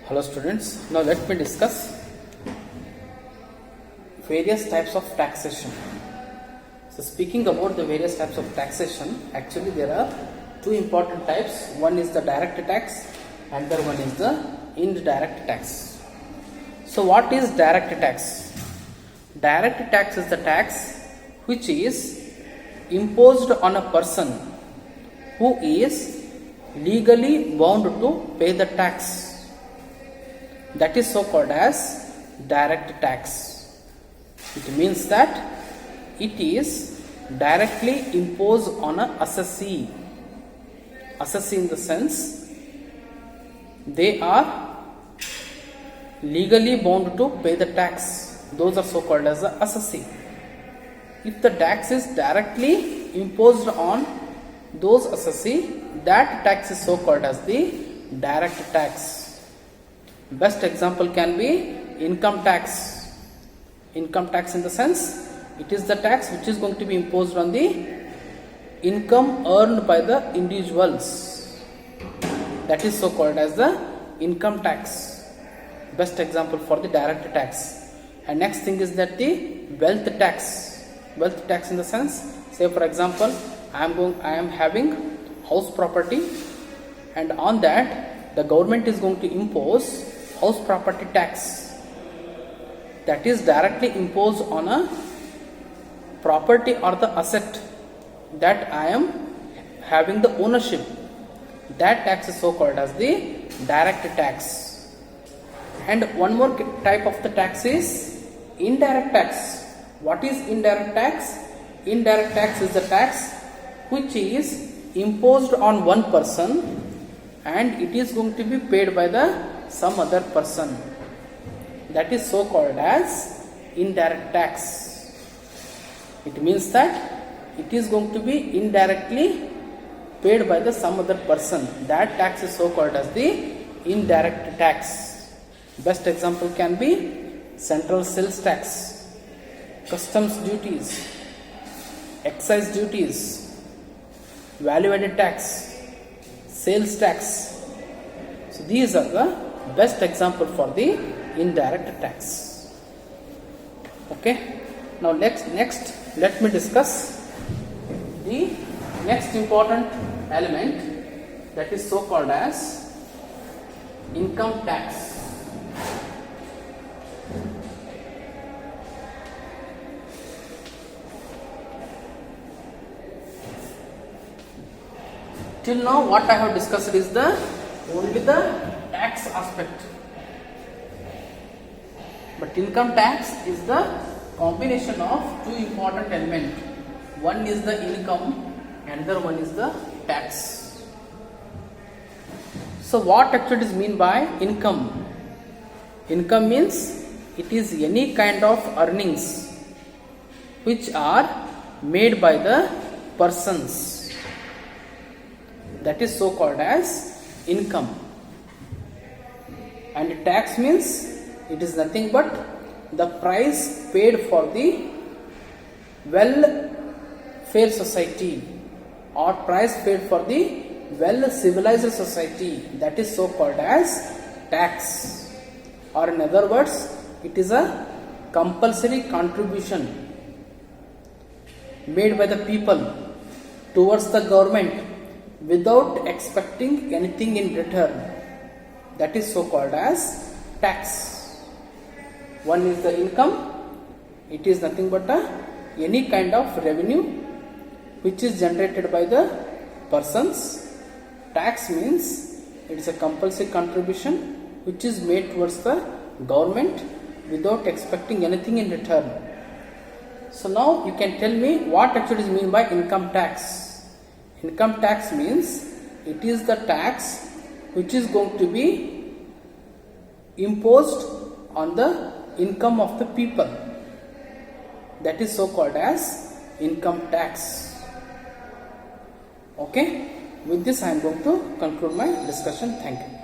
Hello students, now let me discuss various types of taxation. So speaking about the various types of taxation, actually there are two important types. One is the direct tax and the other one is the indirect tax. So what is direct tax? Direct tax is the tax which is imposed on a person who is legally bound to pay the tax. That is so called as direct tax. It means that it is directly imposed on a assessee. Assessee in the sense they are legally bound to pay the tax. Those are so called as the assessee. If the tax is directly imposed on those assessee, that tax is so called as the direct tax. Best example can be income tax. Income tax in the sense it is the tax which is going to be imposed on the income earned by the individuals. That is so called as the income tax. Best example for the direct tax. And next thing is that the wealth tax. Wealth tax in the sense, say for example, I am having house property, and on that the government is going to impose house property tax. That is directly imposed on a property or the asset that I am having the ownership. That tax is so called as the direct tax. And one more type of the tax is indirect tax. What is indirect tax? Indirect tax is the tax which is imposed on one person and it is going to be paid by the some other person. That is so called as indirect tax. It means that it is going to be indirectly paid by the some other person. That tax is so called as the indirect tax. Best example can be central sales tax, customs duties, excise duties, value added tax, sales tax. So these are the best example for the indirect tax. Okay. Now next let me discuss the next important element, that is so called as income tax. Till now what I have discussed is only the tax aspect, but income tax is the combination of two important elements. One is the income and the other one is the tax. So what actually is mean by income? Income means it is any kind of earnings which are made by the persons. That is so called as income. And tax means it is nothing but the price paid for the welfare society or price paid for the well civilized society. That is so called as tax. Or in other words, it is a compulsory contribution made by the people towards the government without expecting anything in return. That is so called as tax. One is the income. It is nothing but any kind of revenue which is generated by the persons. Tax means it is a compulsory contribution which is made towards the government without expecting anything in return. So now you can tell me what actually is mean by income tax. Income tax means it is the tax which is going to be imposed on the income of the people. That is so called as income tax. Okay, with this I am going to conclude my discussion. Thank you.